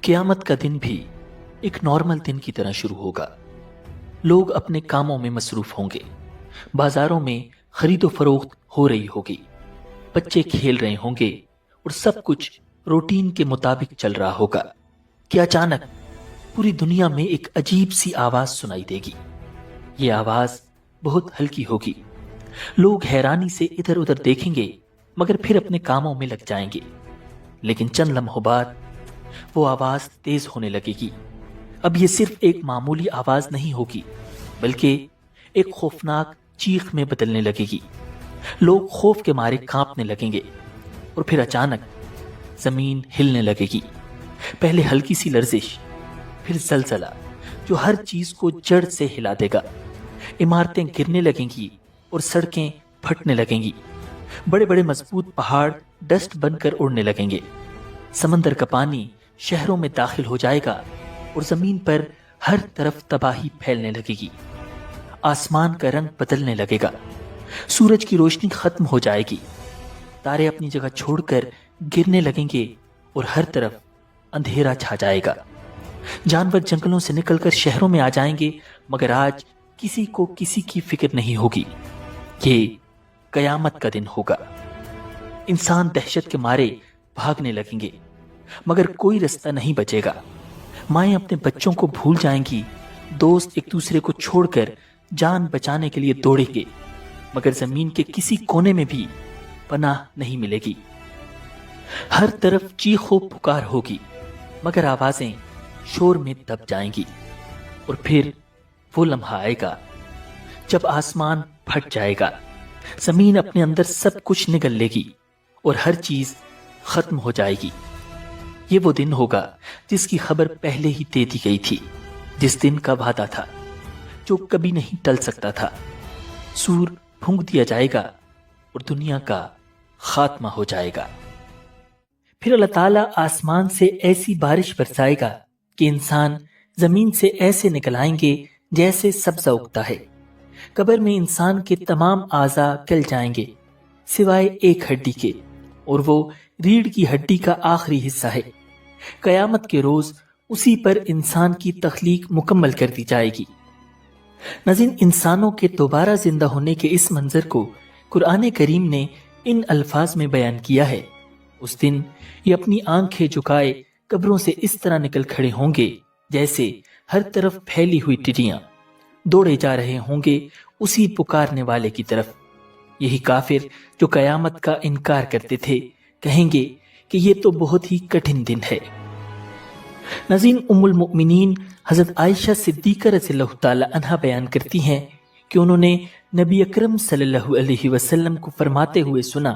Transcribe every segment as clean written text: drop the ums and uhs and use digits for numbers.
قیامت کا دن بھی ایک نارمل دن کی طرح شروع ہوگا۔ لوگ اپنے کاموں میں مصروف ہوں گے، بازاروں میں خرید و فروخت ہو رہی ہوگی، بچے کھیل رہے ہوں گے اور سب کچھ روٹین کے مطابق چل رہا ہوگا کہ اچانک پوری دنیا میں ایک عجیب سی آواز سنائی دے گی۔ یہ آواز بہت ہلکی ہوگی، لوگ حیرانی سے ادھر ادھر دیکھیں گے مگر پھر اپنے کاموں میں لگ جائیں گے۔ لیکن چند لمحوں بعد وہ آواز تیز ہونے لگے گی۔ اب یہ صرف ایک معمولی آواز نہیں ہوگی بلکہ ایک خوفناک چیخ میں بدلنے لگے گی۔ لوگ خوف کے مارے کانپنے لگیں گے اور پھر اچانک زمین ہلنے لگے گی۔ پہلے ہلکی سی لرزش، پھر زلزلہ جو ہر چیز کو جڑ سے ہلا دے گا۔ عمارتیں گرنے لگیں گی اور سڑکیں پھٹنے لگیں گی۔ بڑے بڑے مضبوط پہاڑ ڈسٹ بن کر اڑنے لگیں گے۔ سمندر کا پانی شہروں میں داخل ہو جائے گا اور زمین پر ہر طرف تباہی پھیلنے لگے گی۔ آسمان کا رنگ بدلنے لگے گا، سورج کی روشنی ختم ہو جائے گی، تارے اپنی جگہ چھوڑ کر گرنے لگیں گے اور ہر طرف اندھیرا چھا جائے گا۔ جانور جنگلوں سے نکل کر شہروں میں آ جائیں گے مگر آج کسی کو کسی کی فکر نہیں ہوگی۔ یہ قیامت کا دن ہوگا۔ انسان دہشت کے مارے بھاگنے لگیں گے مگر کوئی رستہ نہیں بچے گا۔ مائیں اپنے بچوں کو بھول جائیں گی، دوست ایک دوسرے کو چھوڑ کر جان بچانے کے لیے دوڑیں گے مگر زمین کے کسی کونے میں بھی پناہ نہیں ملے گی۔ ہر طرف چیخ و پکار ہوگی مگر آوازیں شور میں دب جائیں گی۔ اور پھر وہ لمحہ آئے گا جب آسمان پھٹ جائے گا، زمین اپنے اندر سب کچھ نگل لے گی اور ہر چیز ختم ہو جائے گی۔ یہ وہ دن ہوگا جس کی خبر پہلے ہی دے دی گئی تھی، جس دن کا وعدہ تھا جو کبھی نہیں ٹل سکتا تھا۔ سور پھونک دیا جائے گا اور دنیا کا خاتمہ ہو جائے گا۔ پھر اللہ تعالیٰ آسمان سے ایسی بارش برسائے گا کہ انسان زمین سے ایسے نکل آئیں گے جیسے سبزہ اگتا ہے۔ قبر میں انسان کے تمام اعضاء گل جائیں گے سوائے ایک ہڈی کے، اور وہ ریڑھ کی ہڈی کا آخری حصہ ہے۔ قیامت کے روز اسی پر انسان کی تخلیق مکمل کر دی جائے گی۔ ناظرین، انسانوں کے دوبارہ زندہ ہونے کے اس منظر کو قرآن کریم نے ان الفاظ میں بیان کیا ہے۔ اس دن یہ اپنی آنکھیں جھکائے قبروں سے اس طرح نکل کھڑے ہوں گے جیسے ہر طرف پھیلی ہوئی ٹڈیاں دوڑے جا رہے ہوں گے اسی پکارنے والے کی طرف۔ یہی کافر جو قیامت کا انکار کرتے تھے کہیں گے کہ یہ تو بہت ہی کٹھن دن ہے۔ ناظرین، ام المؤمنین حضرت عائشہ صدیقہ رضی اللہ تعالی عنہا بیان کرتی ہیں کہ انہوں نے نبی اکرم صلی اللہ علیہ وسلم کو فرماتے ہوئے سنا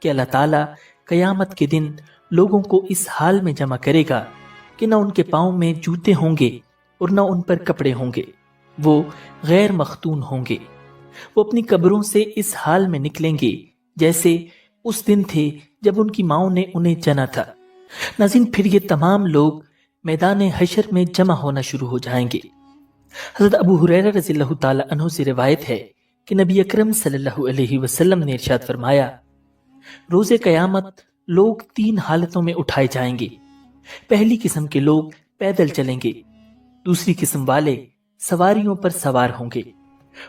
کہ اللہ تعالیٰ قیامت کے دن لوگوں کو اس حال میں جمع کرے گا کہ نہ ان کے پاؤں میں جوتے ہوں گے اور نہ ان پر کپڑے ہوں گے، وہ غیر مختون ہوں گے۔ وہ اپنی قبروں سے اس حال میں نکلیں گے جیسے اس دن تھے جب ان کی ماؤں نے انہیں جنا تھا۔ ناظرین، پھر یہ تمام لوگ میدان حشر میں جمع ہونا شروع ہو جائیں گے۔ حضرت ابو ہریرہ رضی اللہ تعالی عنہ سے روایت ہے کہ نبی اکرم صلی اللہ علیہ وسلم نے ارشاد فرمایا، روز قیامت لوگ تین حالتوں میں اٹھائے جائیں گے۔ پہلی قسم کے لوگ پیدل چلیں گے، دوسری قسم والے سواریوں پر سوار ہوں گے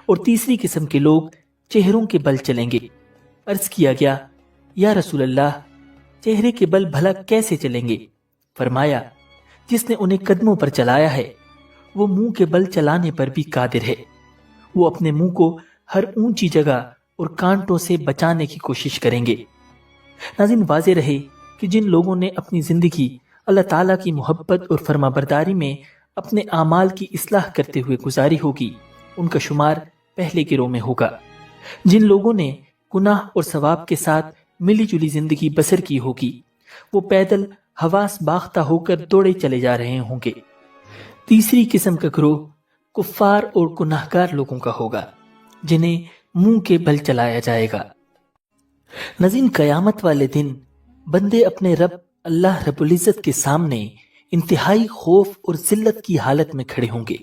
اور تیسری قسم کے لوگ چہروں کے بل چلیں گے۔ عرض کیا گیا، یا رسول اللہ، چہرے کے بل بھلا کیسے چلیں گے؟ فرمایا، جس نے انہیں قدموں پر چلایا ہے وہ منہ کے بل چلانے پر بھی قادر ہے۔ وہ اپنے منہ کو ہر اونچی جگہ اور کانٹوں سے بچانے کی کوشش کریں گے۔ ناظرین، واضح رہے کہ جن لوگوں نے اپنی زندگی اللہ تعالیٰ کی محبت اور فرما برداری میں اپنے اعمال کی اصلاح کرتے ہوئے گزاری ہوگی، ان کا شمار پہلے گروہ میں ہوگا۔ جن لوگوں نے گناہ اور ثواب کے ساتھ ملی جلی زندگی بسر کی ہوگی، وہ پیدل حواس باختہ ہو کر دوڑے چلے جا رہے ہوں گے۔ تیسری قسم کا گروہ کفار اور گناہگار لوگوں کا ہوگا جنہیں منہ کے بل چلایا جائے گا۔ ناظرین، قیامت والے دن بندے اپنے رب اللہ رب العزت کے سامنے انتہائی خوف اور ذلت کی حالت میں کھڑے ہوں گے۔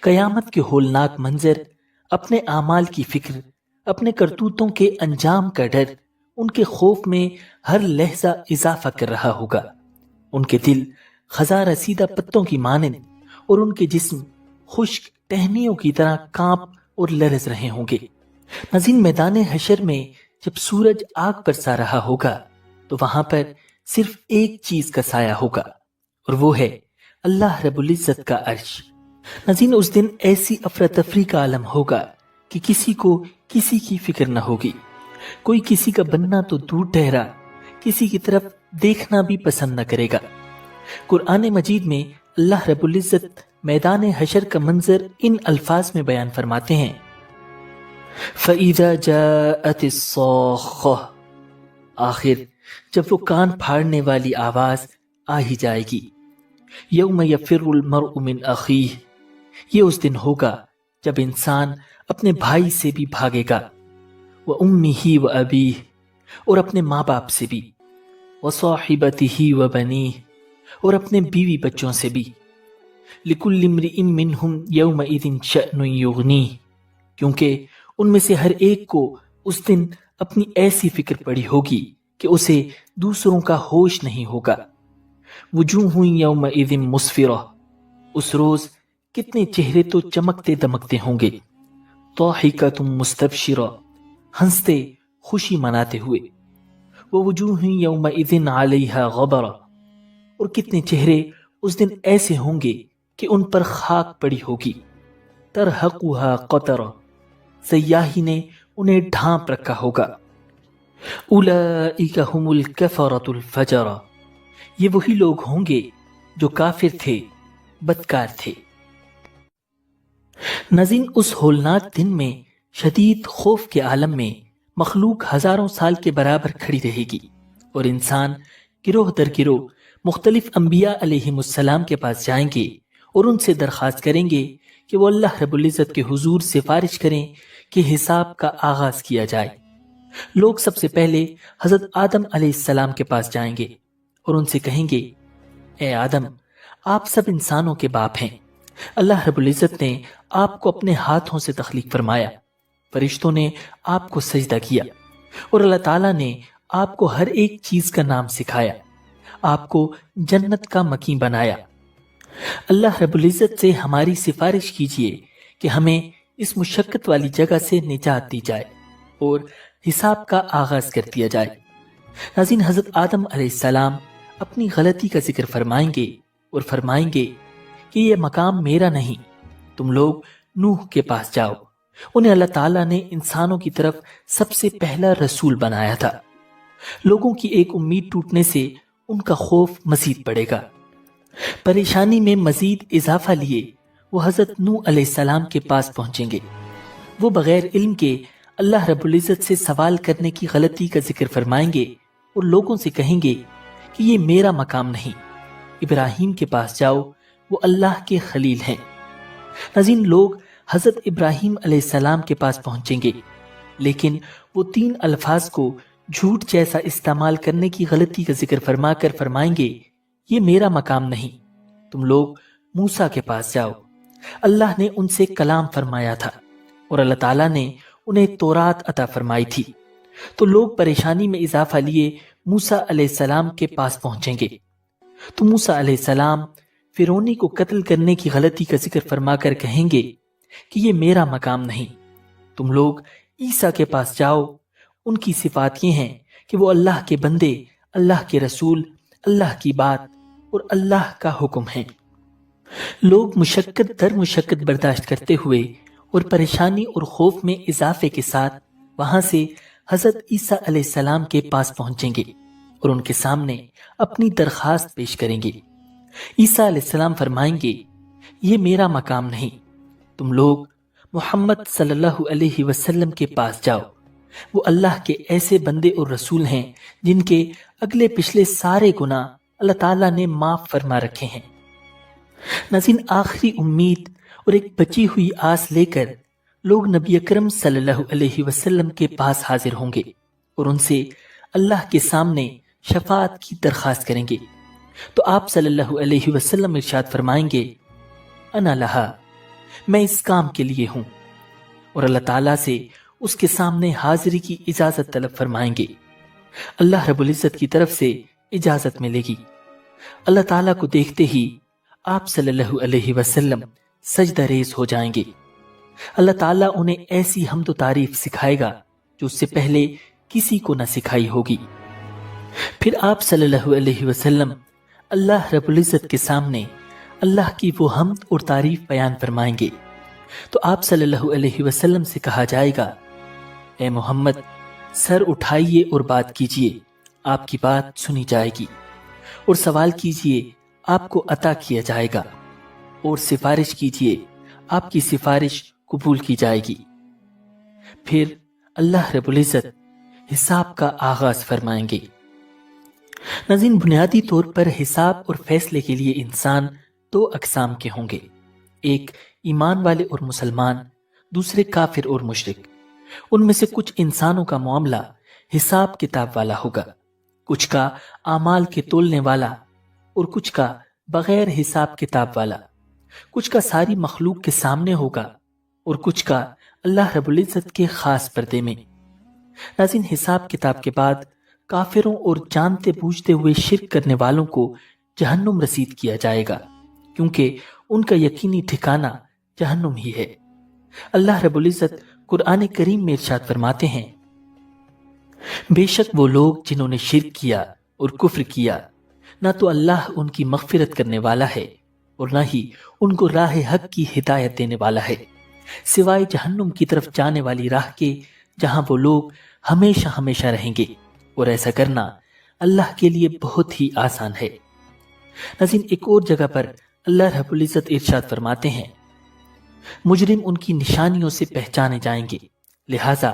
قیامت کے ہولناک منظر، اپنے اعمال کی فکر، اپنے کرتوتوں کے انجام کا ڈر ان کے خوف میں ہر لحظہ اضافہ کر رہا ہوگا۔ ان کے دل خزاں رسیدہ پتوں کی مانند اور ان کے جسم خشک ٹہنیوں کی طرح کانپ اور لرز رہے ہوں گے۔ ناظرین، میدان حشر میں جب سورج آگ پر سا رہا ہوگا تو وہاں پر صرف ایک چیز کا سایہ ہوگا اور وہ ہے اللہ رب العزت کا عرش۔ ناظرین، اس دن ایسی افراتفری کا عالم ہوگا کہ کسی کو کسی کی فکر نہ ہوگی۔ کوئی کسی کا بننا تو دور ٹھہرا، کسی کی طرف دیکھنا بھی پسند نہ کرے گا۔ قرآن مجید میں اللہ رب العزت میدان حشر کا منظر ان الفاظ میں بیان فرماتے ہیں، فَإِذَا جَاءَتِ الصَّاخَّةُ، آخر جب وہ کان پھاڑنے والی آواز آ ہی جائے گی۔ یوم یفر المرء من اخیہ، یہ اس دن ہوگا جب انسان اپنے بھائی سے بھی بھاگے گا، وَأُمِّهِ وَأَبِيهِ، اور اپنے ماں باپ سے بھی، وَصَاحِبَتِهِ وَبَنِيهِ، اور اپنے بیوی بچوں سے بھی، لِكُلِّ امْرِئٍ مِّنْهُمْ يَوْمَئِذٍ شَأْنٌ يُغْنِيهِ، کیونکہ ان میں سے ہر ایک کو اس دن اپنی ایسی فکر پڑی ہوگی کہ اسے دوسروں کا ہوش نہیں ہوگا۔ وجوہ یومئذ مسفرہ، اس روز کتنے چہرے تو چمکتے دمکتے ہوں گے، ضاحکۃ مستبشرہ، ہنستے خوشی مناتے ہوئے، ووجوہ یومئذ علیہا غبرہ، اور کتنے چہرے اس دن ایسے ہوں گے کہ ان پر خاک پڑی ہوگی، ترہقھا قطرہ، سیاہی نے انہیں ڈھانپ رکھا ہوگا۔ اولئک ھم الکفرۃ الفجرہ، یہ وہی لوگ ہوں گے جو کافر تھے، بدکار تھے۔ ناظرین، اس ہولناک دن میں شدید خوف کے عالم میں مخلوق ہزاروں سال کے برابر کھڑی رہے گی اور انسان گروہ در گروہ مختلف انبیاء علیہم السلام کے پاس جائیں گے اور ان سے درخواست کریں گے کہ وہ اللہ رب العزت کے حضور سفارش کریں کہ حساب کا آغاز کیا جائے۔ لوگ سب سے پہلے حضرت آدم علیہ السلام کے پاس جائیں گے اور ان سے کہیں گے، اے آدم، آپ سب انسانوں کے باپ ہیں، اللہ رب العزت نے آپ کو اپنے ہاتھوں سے تخلیق فرمایا، فرشتوں نے آپ کو سجدہ کیا اور اللہ تعالیٰ نے آپ کو ہر ایک چیز کا نام سکھایا، آپ کو جنت کا مکین بنایا۔ اللہ رب العزت سے ہماری سفارش کیجئے کہ ہمیں اس مشقت والی جگہ سے نجات دی جائے اور حساب کا آغاز کر دیا جائے۔ ناظرین، حضرت آدم علیہ السلام اپنی غلطی کا ذکر فرمائیں گے اور فرمائیں گے کہ یہ مقام میرا نہیں، تم لوگ نوح کے پاس جاؤ، انہیں اللہ تعالیٰ نے انسانوں کی طرف سب سے پہلا رسول بنایا تھا۔ لوگوں کی ایک امید ٹوٹنے سے ان کا خوف مزید بڑھے گا۔ پریشانی میں مزید اضافہ لیے وہ حضرت نوح علیہ السلام کے پاس پہنچیں گے۔ وہ بغیر علم کے اللہ رب العزت سے سوال کرنے کی غلطی کا ذکر فرمائیں گے اور لوگوں سے کہیں گے کہ یہ میرا مقام نہیں، ابراہیم کے پاس جاؤ، وہ اللہ کے خلیل ہیں۔ ناظرین، لوگ حضرت ابراہیم علیہ السلام کے پاس پہنچیں گے، لیکن وہ 3 الفاظ کو جھوٹ جیسا استعمال کرنے کی غلطی کا ذکر فرما کر فرمائیں گے، یہ میرا مقام نہیں، تم لوگ موسیٰ کے پاس جاؤ، اللہ نے ان سے کلام فرمایا تھا اور اللہ تعالیٰ نے انہیں تورات عطا فرمائی تھی۔ تو لوگ پریشانی میں اضافہ لیے موسیٰ علیہ السلام کے پاس پہنچیں گے، تو موسیٰ علیہ السلام فرعونی کو قتل کرنے کی غلطی کا ذکر فرما کر کہیں گے کہ یہ میرا مقام نہیں، تم لوگ عیسیٰ کے پاس جاؤ، ان کی صفات یہ ہیں کہ وہ اللہ کے بندے، اللہ کے رسول، اللہ کی بات اور اللہ کا حکم ہیں۔ لوگ مشقت در مشقت برداشت کرتے ہوئے اور پریشانی اور خوف میں اضافے کے ساتھ وہاں سے حضرت عیسیٰ علیہ السلام کے پاس پہنچیں گے اور ان کے سامنے اپنی درخواست پیش کریں گے۔ عیسیٰ علیہ السلام فرمائیں گے، یہ میرا مقام نہیں، تم لوگ محمد صلی اللہ علیہ وسلم کے پاس جاؤ، وہ اللہ کے ایسے بندے اور رسول ہیں جن کے اگلے پچھلے سارے گناہ اللہ تعالیٰ نے معاف فرما رکھے ہیں۔ ناظرین، آخری امید اور ایک بچی ہوئی آس لے کر لوگ نبی اکرم صلی اللہ علیہ وسلم کے پاس حاضر ہوں گے اور ان سے اللہ کے سامنے شفاعت کی درخواست کریں گے۔ تو آپ صلی اللہ علیہ وسلم ارشاد فرمائیں گے، انا لہا، میں اس کام کے لیے ہوں، اور اللہ تعالیٰ سے اس کے سامنے حاضری کی اجازت طلب فرمائیں گے۔ اللہ رب العزت کی طرف سے اجازت ملے گی۔ اللہ تعالیٰ کو دیکھتے ہی آپ صلی اللہ علیہ وسلم سجدہ ریز ہو جائیں گے۔ اللہ تعالیٰ انہیں ایسی حمد و تعریف سکھائے گا جو اس سے پہلے کسی کو نہ سکھائی ہوگی۔ پھر آپ صلی اللہ علیہ وسلم اللہ رب العزت کے سامنے اللہ کی وہ حمد اور تعریف بیان فرمائیں گے، تو آپ صلی اللہ علیہ وسلم سے کہا جائے گا، اے محمد سر اٹھائیے اور بات کیجیے، آپ کی بات سنی جائے گی، اور سوال کیجیے آپ کو عطا کیا جائے گا، اور سفارش کیجیے آپ کی سفارش قبول کی جائے گی۔ پھر اللہ رب العزت حساب کا آغاز فرمائیں گے۔ ناظرین، بنیادی طور پر حساب اور فیصلے کے لیے انسان دو اقسام کے ہوں گے، ایک ایمان والے اور مسلمان، دوسرے کافر اور مشرک۔ ان میں سے کچھ انسانوں کا معاملہ حساب کتاب والا ہوگا، کچھ کا اعمال کے تولنے والا اور کچھ کا بغیر حساب کتاب والا، کچھ کا ساری مخلوق کے سامنے ہوگا اور کچھ کا اللہ رب العزت کے خاص پردے میں۔ ناظرین، حساب کتاب کے بعد کافروں اور جانتے بوجھتے ہوئے شرک کرنے والوں کو جہنم رسید کیا جائے گا، کیونکہ ان کا یقینی ٹھکانہ جہنم ہی ہے۔ اللہ رب العزت قرآن کریم میں ارشاد فرماتے ہیں، بے شک وہ لوگ جنہوں نے شرک کیا اور کفر کیا، نہ تو اللہ ان کی مغفرت کرنے والا ہے اور نہ ہی ان کو راہ حق کی ہدایت دینے والا ہے، سوائے جہنم کی طرف جانے والی راہ کے، جہاں وہ لوگ ہمیشہ ہمیشہ رہیں گے، اور ایسا کرنا اللہ کے لیے بہت ہی آسان ہے۔ ناظرین، ایک اور جگہ پر اللہ رب العزت ارشاد فرماتے ہیں، مجرم ان کی نشانیوں سے پہچانے جائیں گے، لہٰذا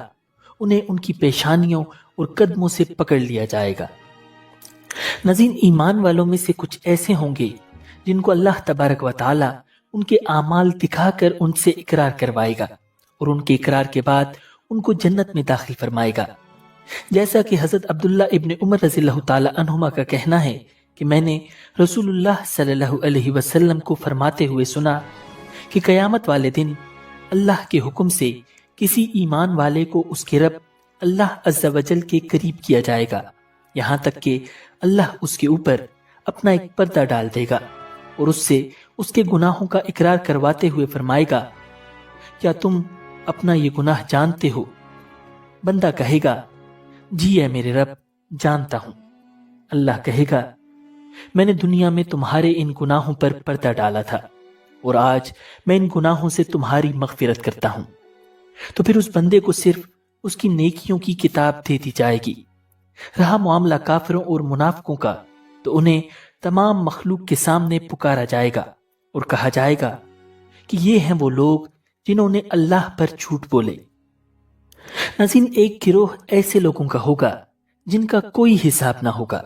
انہیں ان کی پیشانیوں اور قدموں سے پکڑ لیا جائے گا۔ ناظرین، ایمان والوں میں سے کچھ ایسے ہوں گے جن کو اللہ تبارک و تعالی ان کے اعمال دکھا کر ان سے اقرار کروائے گا، اور ان کے اقرار کے بعد ان کو جنت میں داخل فرمائے گا۔ جیسا کہ حضرت عبداللہ ابن عمر رضی اللہ تعالی عنہما کا کہنا ہے کہ میں نے رسول اللہ صلی اللہ علیہ وسلم کو فرماتے ہوئے سنا کہ قیامت والے دن اللہ کے حکم سے کسی ایمان والے کو اس کے رب اللہ عز و جل کے قریب کیا جائے گا، یہاں تک کہ اللہ اس کے اوپر اپنا ایک پردہ ڈال دے گا اور اس سے اس کے گناہوں کا اقرار کرواتے ہوئے فرمائے گا، کیا تم اپنا یہ گناہ جانتے ہو؟ بندہ کہے گا، جی اے میرے رب، جانتا ہوں۔ اللہ کہے گا، میں نے دنیا میں تمہارے ان گناہوں پر پردہ ڈالا تھا، اور آج میں ان گناہوں سے تمہاری مغفرت کرتا ہوں۔ تو پھر اس بندے کو صرف اس کی نیکیوں کی کتاب دے دی جائے گی۔ رہا معاملہ کافروں اور منافقوں کا، تو انہیں تمام مخلوق کے سامنے پکارا جائے گا اور کہا جائے گا کہ یہ ہیں وہ لوگ جنہوں نے اللہ پر جھوٹ بولے۔ ناظرین، ایک گروہ ایسے لوگوں کا ہوگا جن کا کوئی حساب نہ ہوگا،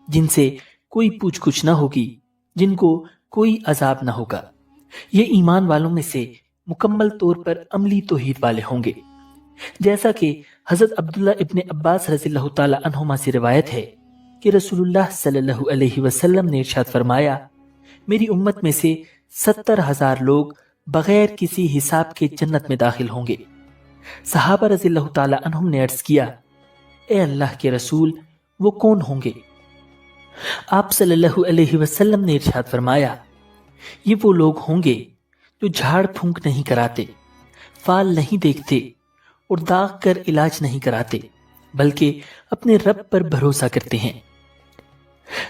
جن سے کوئی پوچھ گچھ نہ ہوگی، جن کو کوئی عذاب نہ ہوگا۔ یہ ایمان والوں میں سے مکمل طور پر عملی توحید والے ہوں گے، جیسا کہ حضرت عبداللہ ابن عباس رضی اللہ تعالی عنہما سے روایت ہے کہ رسول اللہ صلی اللہ علیہ وسلم نے ارشاد فرمایا، میری امت میں سے 70,000 لوگ بغیر کسی حساب کے جنت میں داخل ہوں گے۔ صحابہ رضی اللہ تعالی عنہم نے عرض کیا، اے اللہ کے رسول، وہ کون ہوں گے؟ آپ صلی اللہ علیہ وسلم نے ارشاد فرمایا، یہ وہ لوگ ہوں گے جو جھاڑ پھونک نہیں کراتے، فال نہیں دیکھتے اور داغ کر علاج نہیں کراتے، بلکہ اپنے رب پر بھروسہ کرتے ہیں۔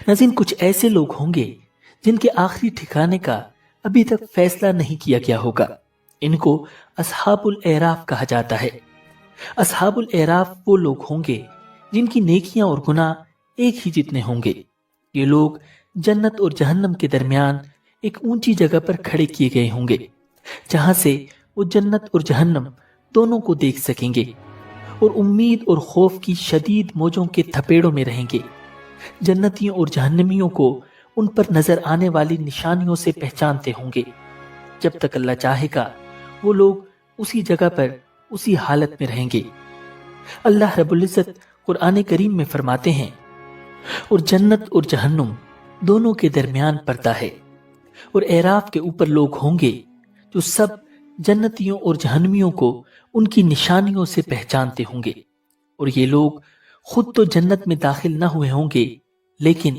ناظرین، کچھ ایسے لوگ ہوں گے جن کے آخری ٹھکانے کا ابھی تک فیصلہ نہیں کیا گیا ہوگا، ان کو اصحاب الاعراف کہا جاتا ہے۔ اصحاب الاعراف وہ لوگ ہوں گے جن کی نیکیاں اور گناہ ایک ہی جتنے ہوں گے۔ یہ لوگ جنت اور جہنم کے درمیان ایک اونچی جگہ پر کھڑے کیے گئے ہوں گے، جہاں سے وہ جنت اور جہنم دونوں کو دیکھ سکیں گے اور امید اور خوف کی شدید موجوں کے تھپیڑوں میں رہیں گے۔ جنتیوں اور جہنمیوں کو ان پر نظر آنے والی نشانیوں سے پہچانتے ہوں گے۔ جب تک اللہ چاہے گا وہ لوگ اسی جگہ پر اسی حالت میں رہیں گے۔ اللہ رب العزت قرآن کریم میں فرماتے ہیں، اور جنت اور جہنم دونوں کے درمیان پردہ ہے، اور اعراف کے اوپر لوگ ہوں گے جو سب جنتیوں اور جہنمیوں کو ان کی نشانیوں سے پہچانتے ہوں گے، اور یہ لوگ خود تو جنت میں داخل نہ ہوئے ہوں گے، لیکن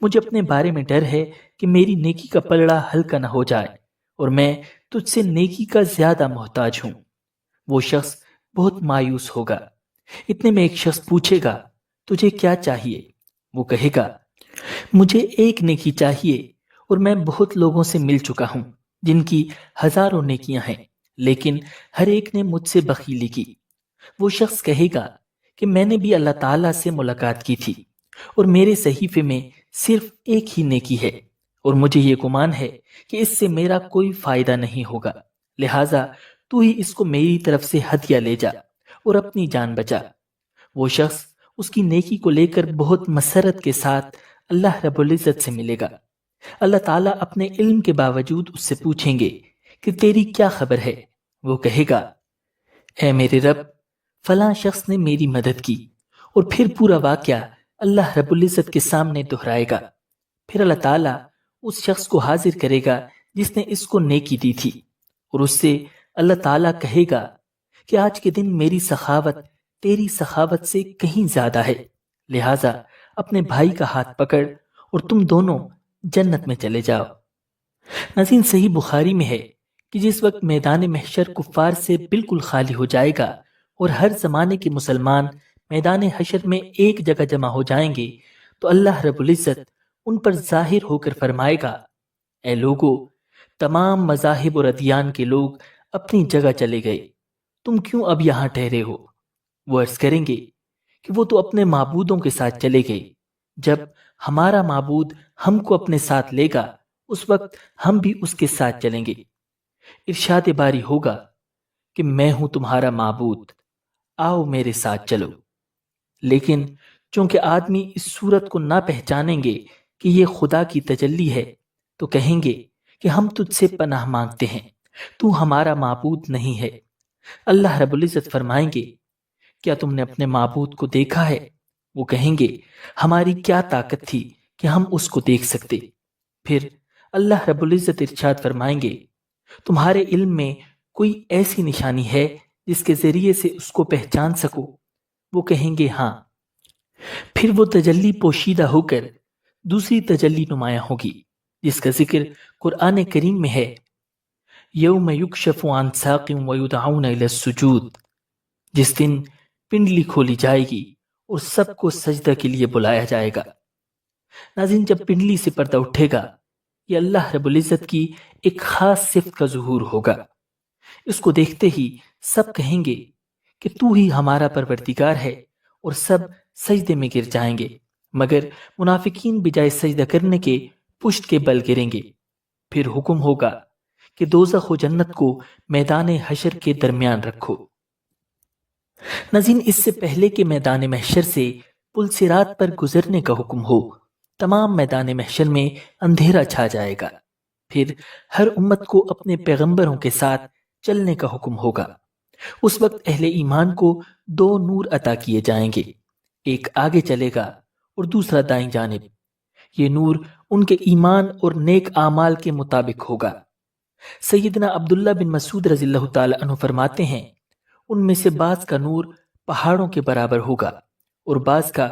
مجھے اپنے بارے میں ڈر ہے کہ میری نیکی کا پلڑا ہلکا نہ ہو جائے اور میں تجھ سے نیکی کا زیادہ محتاج ہوں۔ وہ شخص بہت مایوس ہوگا۔ اتنے میں ایک شخص پوچھے گا، تجھے کیا چاہیے؟ وہ کہے گا، مجھے ایک نیکی چاہیے اور میں بہت لوگوں سے مل چکا ہوں جن کی ہزاروں نیکیاں ہیں، لیکن ہر ایک نے مجھ سے بخیلی کی۔ وہ شخص کہے گا کہ میں نے بھی اللہ تعالیٰ سے ملاقات کی تھی اور میرے صحیفے میں صرف ایک ہی نیکی ہے اور مجھے یہ گمان ہے کہ اس سے میرا کوئی فائدہ نہیں ہوگا، لہٰذا تو ہی اس کو میری طرف سے ہدیہ لے جا اور اپنی جان بچا۔ وہ شخص اس کی نیکی کو لے کر بہت مسرت کے ساتھ اللہ رب العزت سے ملے گا۔ اللہ تعالیٰ اپنے علم کے باوجود اس سے پوچھیں گے کہ تیری کیا خبر ہے؟ وہ کہے گا، اے میرے رب، فلاں شخص نے میری مدد کی، اور پھر پورا واقعہ اللہ رب العزت کے سامنے دہرائے گا۔ پھر اللہ تعالیٰ اس شخص کو حاضر کرے گا جس نے اس کو نیکی دی تھی، اور اس سے اللہ تعالیٰ کہے گا کہ آج کے دن میری سخاوت تیری سخاوت سے کہیں زیادہ ہے، لہٰذا اپنے بھائی کا ہاتھ پکڑ اور تم دونوں جنت میں چلے جاؤ۔ ناظرین، صحیح بخاری میں ہے کہ جس وقت میدان محشر کفار سے بالکل خالی ہو جائے گا اور ہر زمانے کے مسلمان میدان حشر میں ایک جگہ جمع ہو جائیں گے تو اللہ رب العزت ان پر ظاہر ہو کر فرمائے گا، اے لوگو، تمام مذاہب اور ادیان کے لوگ اپنی جگہ چلے گئے، تم کیوں اب یہاں ٹھہرے ہو؟ وہ عرض کریں گے کہ وہ تو اپنے معبودوں کے ساتھ چلے گئے، جب ہمارا معبود ہم کو اپنے ساتھ لے گا اس وقت ہم بھی اس کے ساتھ چلیں گے۔ ارشاد باری ہوگا کہ میں ہوں تمہارا معبود، آؤ میرے ساتھ چلو۔ لیکن چونکہ آدمی اس صورت کو نہ پہچانیں گے کہ یہ خدا کی تجلی ہے تو کہیں گے کہ ہم تجھ سے پناہ مانگتے ہیں، تو ہمارا معبود نہیں ہے۔ اللہ رب العزت فرمائیں گے، کیا تم نے اپنے معبود کو دیکھا ہے؟ وہ کہیں گے، ہماری کیا طاقت تھی کہ ہم اس کو دیکھ سکتے۔ پھر اللہ رب العزت ارشاد فرمائیں گے، تمہارے علم میں کوئی ایسی نشانی ہے جس کے ذریعے سے اس کو پہچان سکو؟ وہ کہیں گے، ہاں۔ پھر وہ تجلی پوشیدہ ہو کر دوسری تجلی نمایاں ہوگی جس کا ذکر قرآن کریم میں ہے، یوم یکشف عن ساق ویدعون الی السجود، جس دن پنڈلی کھولی جائے گی اور سب کو سجدہ کے لیے بلایا جائے گا۔ ناظرین، جب پنڈلی سے پردہ اٹھے گا یہ اللہ رب العزت کی ایک خاص صفت کا ظہور ہوگا۔ اس کو دیکھتے ہی سب کہیں گے کہ تو ہی ہمارا پروردگار ہے، اور سب سجدے میں گر جائیں گے، مگر منافقین بجائے سجدہ کرنے کے پشت کے بل گریں گے۔ پھر حکم ہوگا کہ دوزخ و جنت کو میدان حشر کے درمیان رکھو۔ ناظرین، اس سے پہلے کہ میدان محشر سے پل صراط پر گزرنے کا حکم ہو، تمام میدان محشر میں اندھیرا چھا جائے گا۔ پھر ہر امت کو اپنے پیغمبروں کے ساتھ چلنے کا حکم ہوگا۔ اس وقت اہل ایمان کو دو نور عطا کیے جائیں گے، ایک آگے چلے گا اور دوسرا دائیں جانب۔ یہ نور ان کے ایمان اور نیک اعمال کے مطابق ہوگا۔ سیدنا عبداللہ بن مسعود رضی اللہ تعالی عنہ فرماتے ہیں، ان میں سے بعض کا نور پہاڑوں کے برابر ہوگا اور بعض کا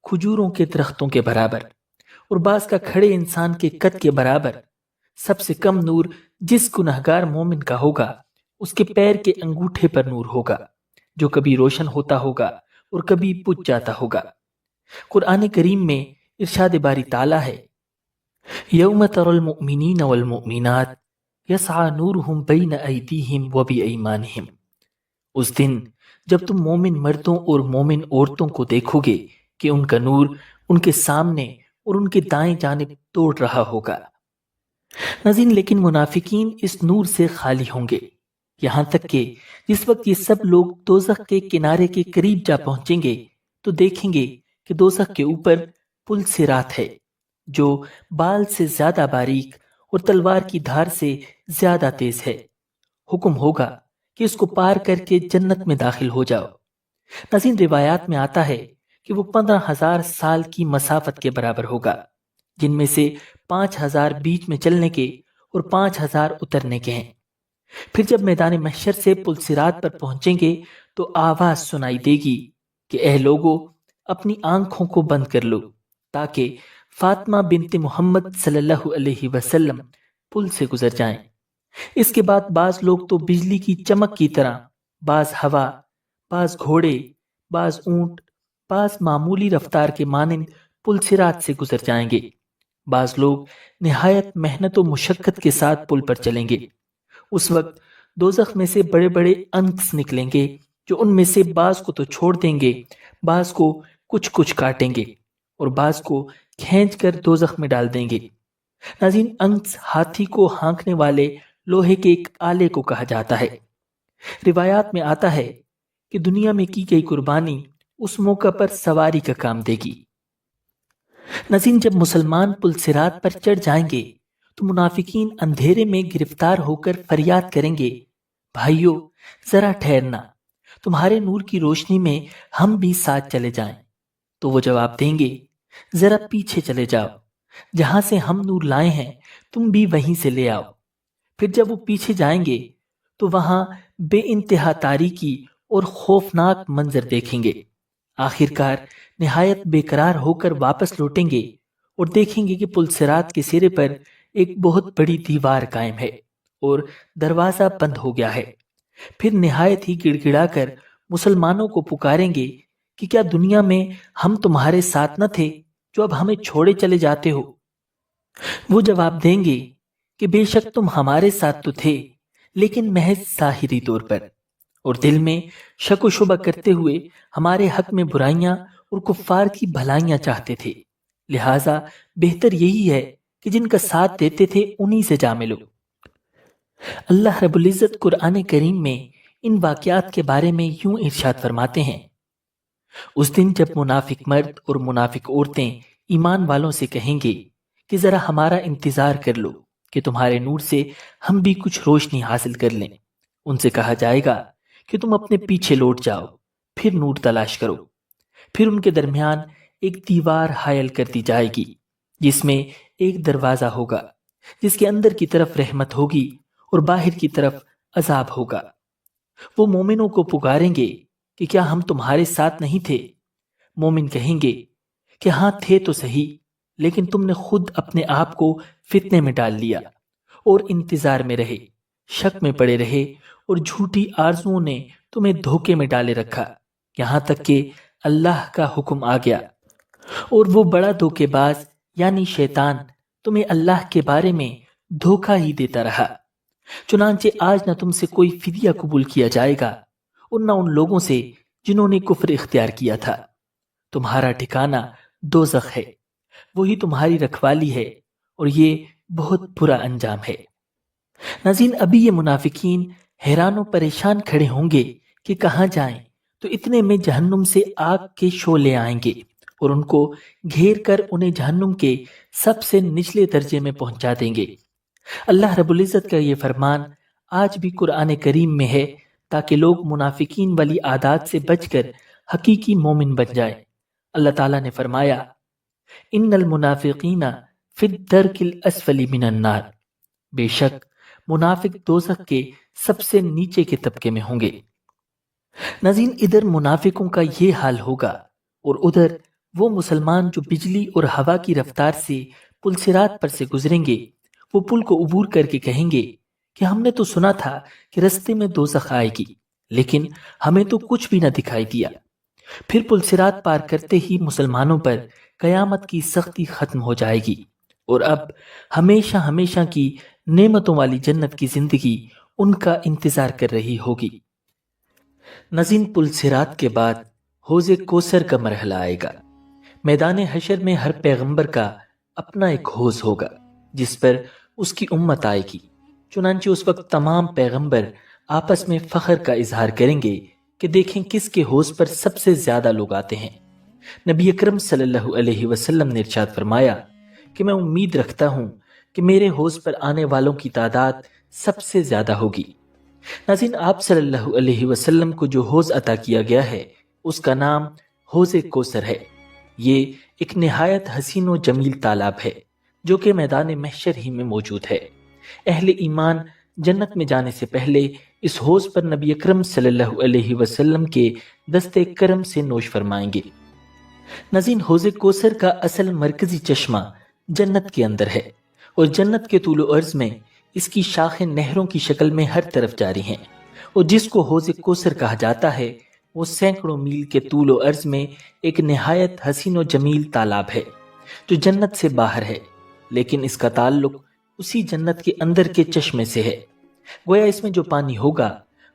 کھجوروں کے درختوں کے برابر اور بعض کا کھڑے انسان کے قد کے برابر۔ سب سے کم نور جس گنہگار مومن کا ہوگا اس کے پیر کے انگوٹھے پر نور ہوگا، جو کبھی روشن ہوتا ہوگا اور کبھی بجھ جاتا ہوگا۔ قرآن کریم میں ارشاد باری تعالیٰ ہے، یوم تر المؤمنین والمؤمنات یسعى نورهم بین ایدیہم وبایمانہم۔ اس دن جب تم مومن مردوں اور مومن عورتوں کو دیکھو گے کہ ان کا نور ان کے سامنے اور ان کے دائیں جانب توڑ رہا ہوگا۔ ناظرین، لیکن منافقین اس نور سے خالی ہوں گے، یہاں تک کہ جس وقت یہ سب لوگ دوزخ کے کنارے کے قریب جا پہنچیں گے تو دیکھیں گے کہ دوزخ کے اوپر پل صراط ہے جو بال سے زیادہ باریک اور تلوار کی دھار سے زیادہ تیز ہے۔ حکم ہوگا کہ اس کو پار کر کے جنت میں داخل ہو جاؤ۔ ناظرین، روایات میں آتا ہے کہ وہ 15,000 سال کی مسافت کے برابر ہوگا، جن میں سے 5,000 بیچ میں چلنے کے اور 5,000 اترنے کے ہیں۔ پھر جب میدان محشر سے پل صراط پر پہنچیں گے تو آواز سنائی دے گی کہ اے لوگو، اپنی آنکھوں کو بند کر لو تاکہ فاطمہ بنت محمد صلی اللہ علیہ وسلم پل سے گزر جائیں۔ اس کے بعد بعض لوگ تو بجلی کی چمک کی طرح، بعض ہوا، بعض گھوڑے، بعض اونٹ، بعض معمولی رفتار کے مانند پل صراط سے گزر جائیں گے۔ بعض لوگ نہایت محنت و مشقت کے ساتھ پل پر چلیں گے۔ اس وقت دوزخ میں سے بڑے بڑے انکس نکلیں گے جو ان میں سے بعض کو تو چھوڑ دیں گے، بعض کو کچھ کچھ کاٹیں گے اور بعض کو کھینچ کر دوزخ میں ڈال دیں گے۔ ناظرین، انکس ہاتھی کو ہانکنے والے لوہے کے ایک آلے کو کہا جاتا ہے۔ روایات میں آتا ہے کہ دنیا میں کی گئی قربانی اس موقع پر سواری کا کام دے گی۔ ناظرین، جب مسلمان پل صراط پر چڑھ جائیں گے تو منافقین اندھیرے میں گرفتار ہو کر فریاد کریں گے، بھائیو ذرا ٹھہرنا، تمہارے نور کی روشنی میں ہم بھی ساتھ چلے جائیں۔ تو وہ جواب دیں گے، ذرا پیچھے چلے جاؤ، جہاں سے ہم نور لائے ہیں تم بھی وہیں سے لے آؤ۔ پھر جب وہ پیچھے جائیں گے تو وہاں بے انتہا تاریکی اور خوفناک منظر دیکھیں گے۔ آخر کار نہایت بے قرار ہو کر واپس لوٹیں گے اور دیکھیں گے کہ پل صراط کے سرے پر ایک بہت بڑی دیوار قائم ہے اور دروازہ بند ہو گیا ہے۔ پھر نہایت ہی گڑ گڑا کر مسلمانوں کو پکاریں گے کہ کیا دنیا میں ہم تمہارے ساتھ نہ تھے جو اب ہمیں چھوڑے چلے جاتے ہو؟ وہ جواب دیں گے کہ بے شک تم ہمارے ساتھ تو تھے، لیکن محض ظاہری طور پر، اور دل میں شک و شبہ کرتے ہوئے ہمارے حق میں برائیاں اور کفار کی بھلائیاں چاہتے تھے، لہٰذا بہتر یہی ہے کہ جن کا ساتھ دیتے تھے انہی سے جا ملو۔ اللہ رب العزت قرآن کریم میں ان واقعات کے بارے میں یوں ارشاد فرماتے ہیں، اس دن جب منافق مرد اور منافق عورتیں ایمان والوں سے کہیں گے کہ ذرا ہمارا انتظار کر لو کہ تمہارے نور سے ہم بھی کچھ روشنی حاصل کر لیں، ان سے کہا جائے گا کہ تم اپنے پیچھے لوٹ جاؤ، پھر نور تلاش کرو۔ پھر ان کے درمیان ایک دیوار حائل کر دی جائے گی جس میں ایک دروازہ ہوگا، جس کے اندر کی طرف رحمت ہوگی اور باہر کی طرف عذاب ہوگا۔ وہ مومنوں کو پکاریں گے کہ کیا ہم تمہارے ساتھ نہیں تھے؟ مومن کہیں گے کہ ہاں تھے تو صحیح، لیکن تم نے خود اپنے آپ کو فتنے میں ڈال لیا اور انتظار میں رہے، شک میں پڑے رہے اور جھوٹی آرزوؤں نے تمہیں دھوکے میں ڈالے رکھا، یہاں تک کہ اللہ کا حکم آ گیا اور وہ بڑا دھوکے باز یعنی شیطان تمہیں اللہ کے بارے میں دھوکہ ہی دیتا رہا۔ چنانچہ آج نہ تم سے کوئی فدیہ قبول کیا جائے گا اور نہ ان لوگوں سے جنہوں نے کفر اختیار کیا تھا۔ تمہارا ٹھکانہ دوزخ ہے، وہی تمہاری رکھوالی ہے اور یہ بہت برا انجام ہے۔ ناظرین، ابھی یہ منافقین حیران و پریشان کھڑے ہوں گے کہ کہاں جائیں، تو اتنے میں جہنم سے آگ کے شعلے آئیں گے اور ان کو گھیر کر انہیں جہنم کے سب سے نچلے درجے میں پہنچا دیں گے۔ اللہ رب العزت کا یہ فرمان آج بھی قرآن کریم میں ہے تاکہ لوگ منافقین والی عادات سے بچ کر حقیقی مومن بن جائیں۔ اللہ تعالیٰ نے فرمایا، ان المنافقین فی الدرک الاسفل من النار، بے شک منافق دوزخ کے سب سے نیچے کے طبقے میں ہوں گے۔ ناظرین، ادھر منافقوں کا یہ حال ہوگا اور ادھر وہ مسلمان جو بجلی اور ہوا کی رفتار سے پل صراط پر سے گزریں گے، وہ پل کو عبور کر کے کہیں گے کہ ہم نے تو سنا تھا کہ رستے میں دوزخ آئے گی، لیکن ہمیں تو کچھ بھی نہ دکھائی دیا۔ پھر پل صراط پار کرتے ہی مسلمانوں پر قیامت کی سختی ختم ہو جائے گی اور اب ہمیشہ ہمیشہ کی نعمتوں والی جنت کی زندگی ان کا انتظار کر رہی ہوگی۔ ناظرین، پل صراط کے بعد حوض کوثر کا مرحلہ آئے گا۔ میدان حشر میں ہر پیغمبر کا اپنا ایک حوض ہوگا جس پر اس کی امت آئے گی۔ چنانچہ اس وقت تمام پیغمبر آپس میں فخر کا اظہار کریں گے کہ دیکھیں کس کے حوض پر سب سے زیادہ لوگ آتے ہیں۔ نبی اکرم صلی اللہ علیہ وسلم نے ارشاد فرمایا کہ میں امید رکھتا ہوں کہ میرے حوض پر آنے والوں کی تعداد سب سے زیادہ ہوگی۔ ناظرین، آپ صلی اللہ علیہ وسلم کو جو حوض عطا کیا گیا ہے اس کا نام حوض کوثر ہے۔ یہ ایک نہایت حسین و جمیل تالاب ہے جو کہ میدان محشر ہی میں موجود ہے۔ اہل ایمان جنت میں جانے سے پہلے اس حوض پر نبی اکرم صلی اللہ علیہ وسلم کے دستے کرم سے نوش فرمائیں گے۔ ناظرین، حوض کوثر کا اصل مرکزی چشمہ جنت کے اندر ہے، اور جنت کے طول و عرض میں اس کی شاخیں نہروں کی شکل میں ہر طرف جاری ہیں، اور جس کو حوض کوثر کہا جاتا ہے وہ سینکڑوں میل کے طول و عرض میں ایک نہایت حسین و جمیل تالاب ہے جو جنت سے باہر ہے، لیکن اس کا تعلق اسی جنت کے اندر کے چشمے سے ہے۔ گویا اس میں جو پانی ہوگا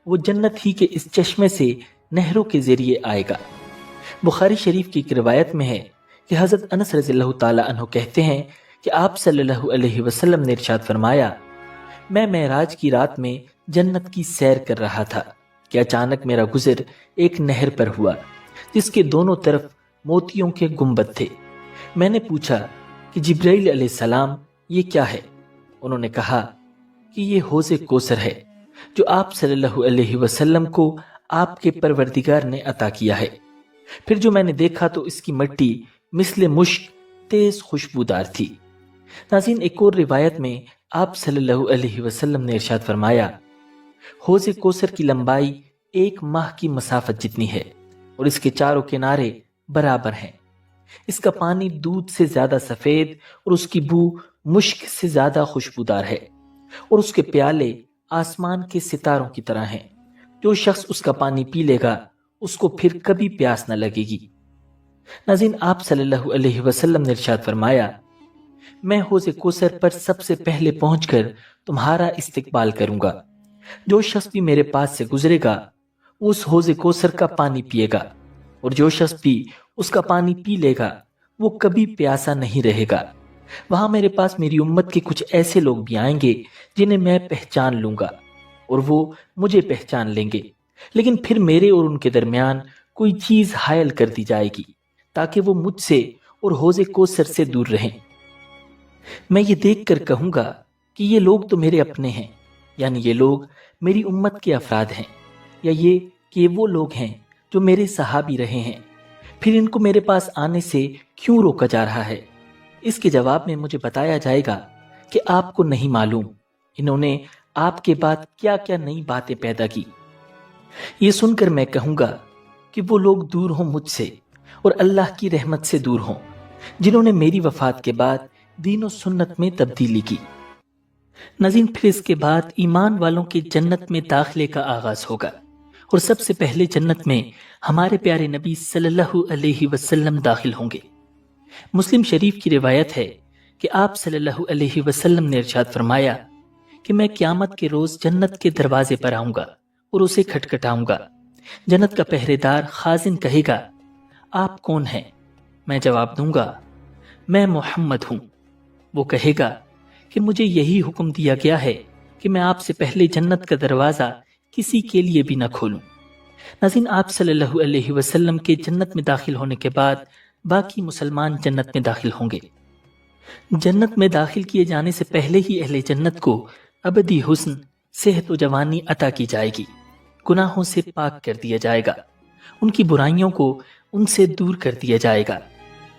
وہ جنت ہی کے اس چشمے سے نہروں کے ذریعے آئے گا۔ بخاری شریف کی ایک روایت میں ہے کہ حضرت انس رضی اللہ تعالی عنہ کہتے ہیں کہ آپ صلی اللہ علیہ وسلم نے ارشاد فرمایا، میں معراج کی رات میں جنت کی سیر کر رہا تھا کہ اچانک میرا گزر ایک نہر پر ہوا جس کے دونوں طرف موتیوں کے گنبد تھے۔ میں نے پوچھا کہ جبرائیل علیہ السلام یہ کیا ہے؟ انہوں نے کہا کہ یہ حوض کوثر ہے جو آپ صلی اللہ علیہ وسلم کو آپ کے پروردگار نے عطا کیا ہے۔ پھر جو میں نے دیکھا تو اس کی مٹی مثل مشک تیز خوشبودار تھی۔ ناظرین، ایک اور روایت میں آپ صلی اللہ علیہ وسلم نے ارشاد فرمایا، حوض کوثر کی لمبائی 1 ماہ کی مسافت جتنی ہے اور اس کے چاروں کنارے برابر ہیں۔ اس کا پانی دودھ سے زیادہ سفید اور اس کی بو مشک سے زیادہ خوشبودار ہے، اور اس کے پیالے آسمان کے ستاروں کی طرح ہیں۔ جو شخص اس کا پانی پی لے گا اس کو پھر کبھی پیاس نہ لگے گی۔ ناظرین، آپ صلی اللہ علیہ وسلم نے ارشاد فرمایا، میں حوض کوثر پر سب سے پہلے پہنچ کر تمہارا استقبال کروں گا۔ جو شخص بھی میرے پاس سے گزرے گا وہ اس حوض کوثر کا پانی پیے گا، اور جو شخص بھی اس کا پانی پی لے گا وہ کبھی پیاسا نہیں رہے گا۔ وہاں میرے پاس میری امت کے کچھ ایسے لوگ بھی آئیں گے جنہیں میں پہچان لوں گا اور وہ مجھے پہچان لیں گے، لیکن پھر میرے اور ان کے درمیان کوئی چیز حائل کر دی جائے گی تاکہ وہ مجھ سے اور حوض کوثر سے دور رہیں۔ میں یہ دیکھ کر کہوں گا کہ یہ لوگ تو میرے اپنے ہیں، یعنی یہ لوگ میری امت کے افراد ہیں، یا یہ کہ وہ لوگ ہیں جو میرے صحابی رہے ہیں، پھر ان کو میرے پاس آنے سے کیوں روکا جا رہا ہے؟ اس کے جواب میں مجھے بتایا جائے گا کہ آپ کو نہیں معلوم انہوں نے آپ کے بعد کیا کیا نئی باتیں پیدا کی۔ یہ سن کر میں کہوں گا کہ وہ لوگ دور ہوں مجھ سے اور اللہ کی رحمت سے دور ہوں جنہوں نے میری وفات کے بعد دین و سنت میں تبدیلی کی۔ ناظرین، پھر اس کے بعد ایمان والوں کے جنت میں داخلے کا آغاز ہوگا، اور سب سے پہلے جنت میں ہمارے پیارے نبی صلی اللہ علیہ وسلم داخل ہوں گے۔ مسلم شریف کی روایت ہے کہ آپ صلی اللہ علیہ وسلم نے ارشاد فرمایا کہ میں قیامت کے روز جنت کے دروازے پر آؤں گا اور اسے کھٹکھٹاؤں گا۔ جنت کا پہرے دار خازن کہے گا، آپ کون ہیں؟ میں جواب دوں گا، میں محمد ہوں۔ وہ کہے گا کہ مجھے یہی حکم دیا گیا ہے کہ میں آپ سے پہلے جنت کا دروازہ کسی کے لیے بھی نہ کھولوں۔ ناظرین، آپ صلی اللہ علیہ وسلم کے جنت میں داخل ہونے کے بعد باقی مسلمان جنت میں داخل ہوں گے۔ جنت میں داخل کیے جانے سے پہلے ہی اہل جنت کو ابدی حسن، صحت و جوانی عطا کی جائے گی، گناہوں سے پاک کر دیا جائے گا، ان کی برائیوں کو ان سے دور کر دیا جائے گا،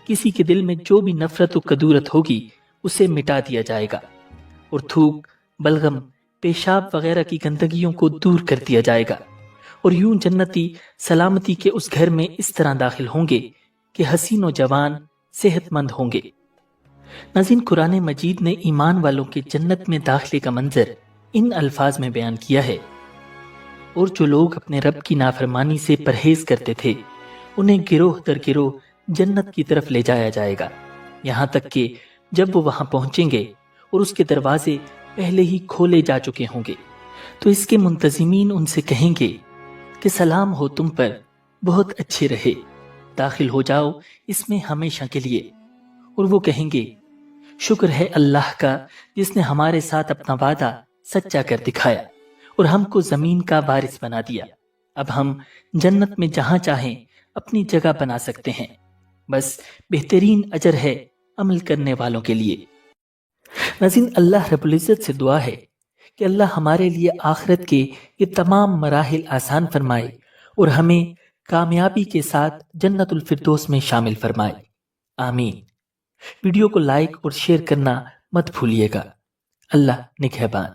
کسی کے دل میں جو بھی نفرت و کدورت ہوگی اسے مٹا دیا جائے گا، اور تھوک، بلغم، پیشاب وغیرہ کی گندگیوں کو دور کر دیا جائے گا، اور یوں جنتی سلامتی کے اس گھر میں اس طرح داخل ہوں گے کہ حسین و جوان، صحت مند ہوں گے۔ ناظرین، قرآن مجید نے ایمان والوں کے جنت میں داخلے کا منظر ان الفاظ میں بیان کیا ہے، اور جو لوگ اپنے رب کی نافرمانی سے پرہیز کرتے تھے انہیں گروہ در گروہ جنت کی طرف لے جایا جائے گا، یہاں تک کہ جب وہ وہاں پہنچیں گے اور اس کے دروازے پہلے ہی کھولے جا چکے ہوں گے تو اس کے منتظمین ان سے کہیں گے کہ سلام ہو تم پر، بہت اچھے رہے، داخل ہو جاؤ اس میں ہمیشہ کے لیے۔ اور وہ کہیں گے، شکر ہے اللہ کا جس نے ہمارے ساتھ اپنا وعدہ سچا کر دکھایا اور ہم کو زمین کا وارث بنا دیا، اب ہم جنت میں جہاں چاہیں اپنی جگہ بنا سکتے ہیں، بس بہترین اجر ہے عمل کرنے والوں کے لیے۔ ناظرین، اللہ رب العزت سے دعا ہے کہ اللہ ہمارے لیے آخرت کے یہ تمام مراحل آسان فرمائے اور ہمیں کامیابی کے ساتھ جنت الفردوس میں شامل فرمائے، آمین۔ ویڈیو کو لائک اور شیئر کرنا مت بھولیے گا۔ اللہ نگہبان۔